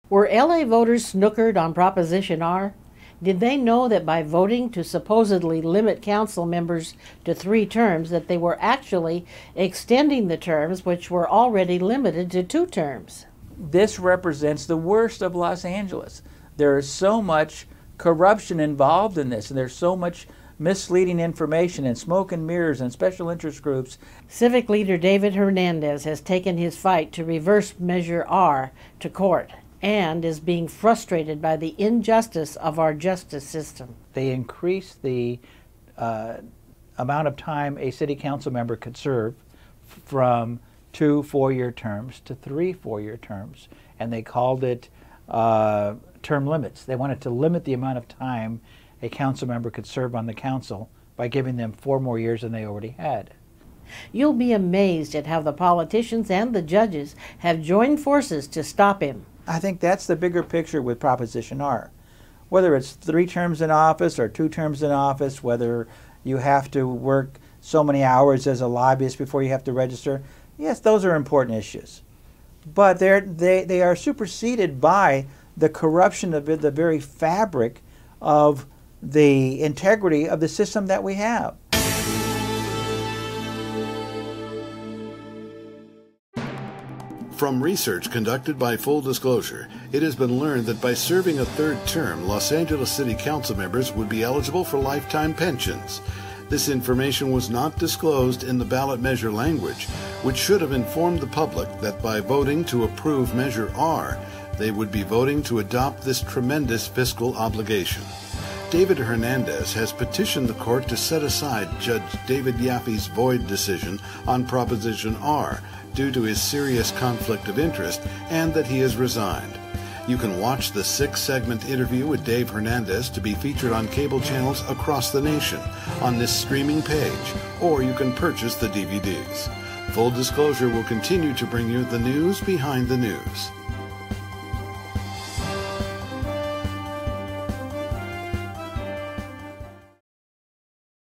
Were LA voters snookered on Proposition R? Did they know that by voting to supposedly limit council members to 3 terms, that they were actually extending the terms which were already limited to 2 terms? This represents the worst of Los Angeles. There is so much corruption involved in this, and there's so much misleading information and smoke and mirrors and special interest groups. Civic leader David Hernandez has taken his fight to reverse Measure R to court and is being frustrated by the injustice of our justice system. They increased the amount of time a city council member could serve from 2 4-year terms to 3 4-year terms, and they called it term limits. They wanted to limit the amount of time a council member could serve on the council by giving them 4 more years than they already had. You'll be amazed at how the politicians and the judges have joined forces to stop him. I think that's the bigger picture with Proposition R. Whether it's 3 terms in office or 2 terms in office, whether you have to work so many hours as a lobbyist before you have to register, yes, those are important issues. But they are superseded by the corruption of the very fabric of the integrity of the system that we have. From research conducted by Full Disclosure, it has been learned that by serving a 3rd term, Los Angeles City Council members would be eligible for lifetime pensions. This information was not disclosed in the ballot measure language, which should have informed the public that by voting to approve Measure R, they would be voting to adopt this tremendous fiscal obligation. David Hernandez has petitioned the court to set aside Judge David Yaffe's void decision on Proposition R due to his serious conflict of interest and that he has resigned. You can watch the 6-segment interview with Dave Hernandez to be featured on cable channels across the nation on this streaming page, or you can purchase the DVDs. Full Disclosure will continue to bring you the news behind the news.